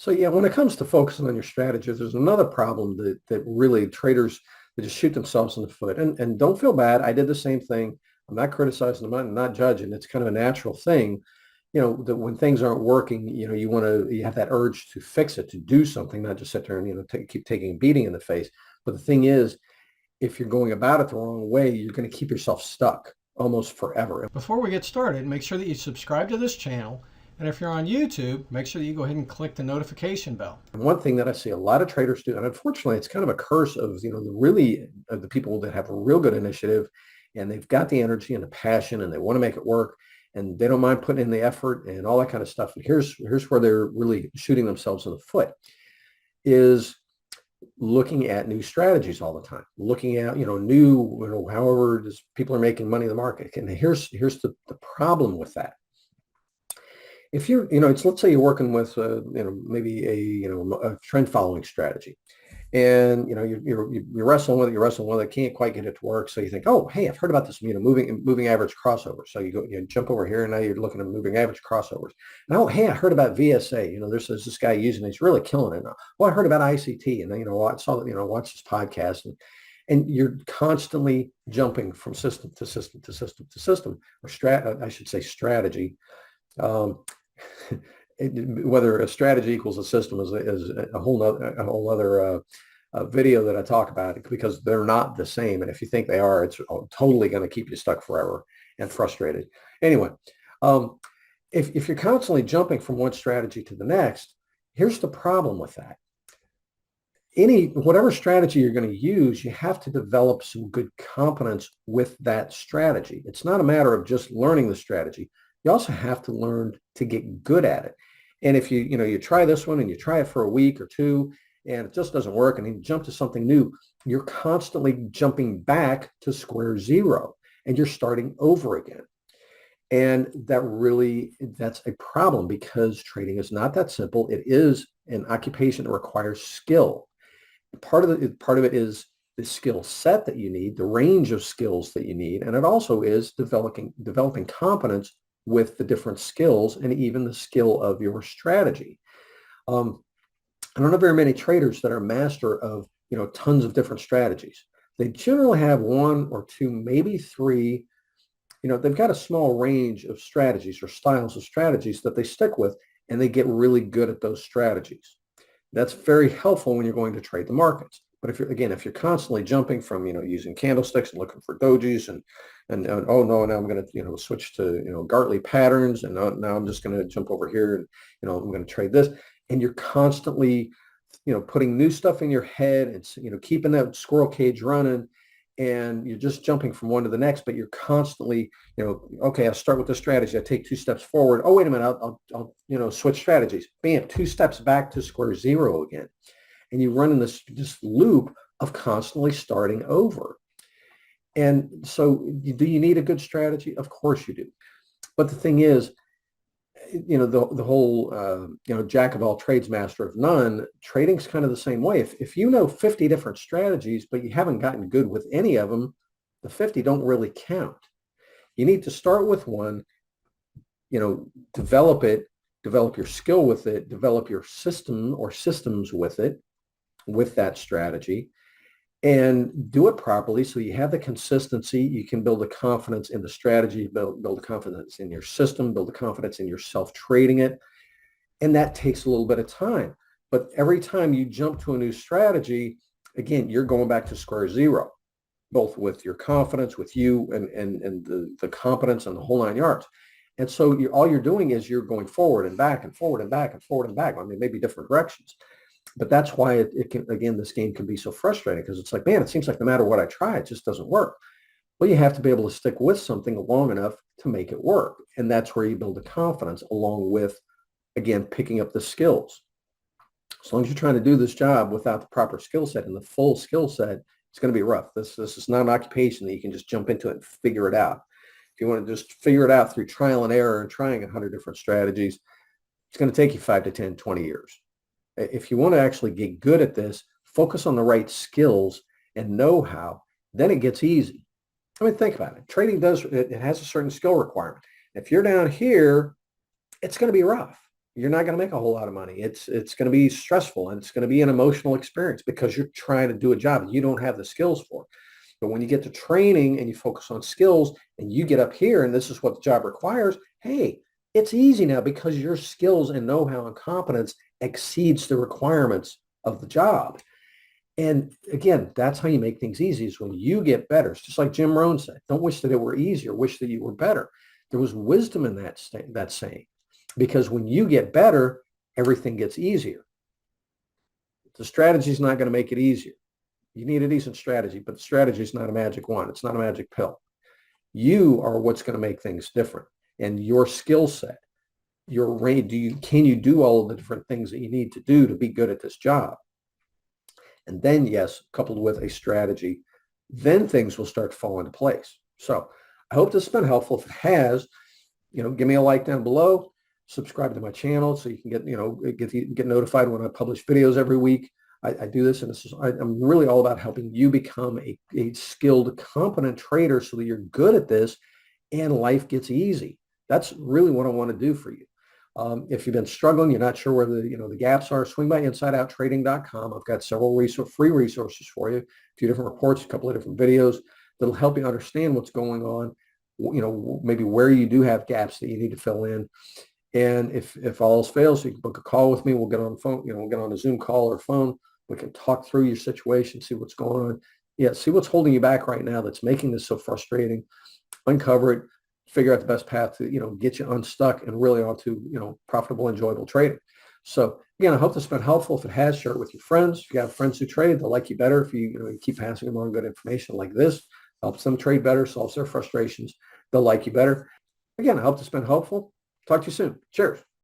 So yeah, when it comes to focusing on your strategy, there's another problem that really traders that just shoot themselves in the foot. And don't feel bad. I did the same thing. I'm not criticizing them. I'm not judging. It's kind of a natural thing, that when things aren't working, you have that urge to fix it, to do something, not just sit there and keep taking a beating in the face. But the thing is, if you're going about it the wrong way, you're going to keep yourself stuck almost forever. Before we get started, make sure that you subscribe to this channel. And if you're on YouTube, make sure that you go ahead and click the notification bell. And one thing that I see a lot of traders do, and unfortunately, it's kind of a curse of, the people that have a real good initiative and they've got the energy and the passion and they want to make it work and they don't mind putting in the effort and all that kind of stuff. And here's where they're really shooting themselves in the foot, is looking at new strategies all the time, looking at, however people are making money in the market. And here's the problem with that. If you're, let's say you're working with, maybe a trend following strategy, and you're wrestling with it, can't quite get it to work. So you think, oh, hey, I've heard about this, moving average crossover. So you jump over here, and now you're looking at moving average crossovers. And oh, hey, I heard about VSA. There's this guy using it, he's really killing it. Well, I heard about ICT, and then I saw watch this podcast, and you're constantly jumping from system to system to system to system, or I should say strategy. Whether a strategy equals a system is a whole other video that I talk about, because they're not the same. And if you think they are, it's totally going to keep you stuck forever and frustrated. Anyway, if you're constantly jumping from one strategy to the next, here's the problem with that. Whatever strategy you're going to use, you have to develop some good competence with that strategy. It's not a matter of just learning the strategy. You also have to learn to get good at it. And if you try this one and you try it for a week or two and it just doesn't work, and you jump to something new, you're constantly jumping back to square zero and you're starting over again. And that's a problem, because trading is not that simple. It is an occupation that requires skill. Part of it is the skill set that you need, the range of skills that you need, and it also is developing competence with the different skills and even the skill of your strategy. I don't know very many traders that are master of, tons of different strategies. They generally have one or two, maybe three. They've got a small range of strategies or styles of strategies that they stick with, and they get really good at those strategies. That's very helpful when you're going to trade the markets. But if you're constantly jumping from, using candlesticks and looking for dojis and oh no, now I'm going to, switch to, Gartley patterns, and now I'm just going to jump over here and, I'm going to trade this. And you're constantly, putting new stuff in your head and, keeping that squirrel cage running, and you're just jumping from one to the next, but you're constantly, okay, I'll start with this strategy. I take 2 steps forward. Oh, wait a minute. I'll switch strategies. Bam, 2 steps back to square zero again. And you run in this loop of constantly starting over. And so do you need a good strategy? Of course you do. But the thing is, the whole, jack of all trades, master of none, trading's kind of the same way. If you know 50 different strategies, but you haven't gotten good with any of them, the 50 don't really count. You need to start with one, develop it, develop your skill with it, develop your system or systems with it, with that strategy, and do it properly so you have the consistency. You can build a confidence in the strategy, build a confidence in your system, build a confidence in yourself trading it. And that takes a little bit of time. But every time you jump to a new strategy, again, you're going back to square zero, both with your confidence, with you and the competence and the whole 9 yards. And so all you're doing is you're going forward and back and forward and back and forward and back. I mean, maybe different directions. But that's why it can, again, this game can be so frustrating, because it's like, man, it seems like no matter what I try, it just doesn't work. Well, you have to be able to stick with something long enough to make it work. And that's where you build the confidence, along with, again, picking up the skills. As long as you're trying to do this job without the proper skill set and the full skill set, it's going to be rough. This is not an occupation that you can just jump into it and figure it out. If you want to just figure it out through trial and error and trying 100 different strategies, it's going to take you 5 to 10, 20 years. If you want to actually get good at this, focus on the right skills and know-how, then it gets easy. I mean, think about it. Trading it has a certain skill requirement. If you're down here, it's going to be rough. you're not going to make a whole lot of money. It's going to be stressful and it's going to be an emotional experience because you're trying to do a job you don't have the skills for. But when you get to training and you focus on skills and you get up here and this is what the job requires, hey, it's easy now because your skills and know-how and competence exceeds the requirements of the job. And again, that's how you make things easy is when you get better. It's just like Jim Rohn said, don't wish that it were easier, wish that you were better. There was wisdom in that saying, because when you get better, everything gets easier. The strategy is not going to make it easier. You need a decent strategy, but the strategy is not a magic wand. It's not a magic pill. You are what's going to make things different. And your skill set, your range, can you do all of the different things that you need to do to be good at this job? And then, yes, coupled with a strategy, then things will start to fall into place. So I hope this has been helpful. If it has, give me a like down below, subscribe to my channel so you can get notified when I publish videos every week. I do this, and I'm really all about helping you become a skilled, competent trader so that you're good at this and life gets easy. That's really what I want to do for you. If you've been struggling, you're not sure where the gaps are, swing by insideouttrading.com. I've got several free resources for you, a few different reports, a couple of different videos that'll help you understand what's going on, maybe where you do have gaps that you need to fill in. And if all else fails, you can book a call with me. We'll get on the phone, we'll get on a Zoom call or phone. We can talk through your situation, see what's going on. Yeah, see what's holding you back right now that's making this so frustrating. Uncover it, figure out the best path to, get you unstuck and really onto, profitable, enjoyable trading. So again, I hope this has been helpful. If it has, share it with your friends. If you have friends who trade, they'll like you better if you keep passing them on good information like this. Helps them trade better, solves their frustrations. They'll like you better. Again, I hope this has been helpful. Talk to you soon. Cheers.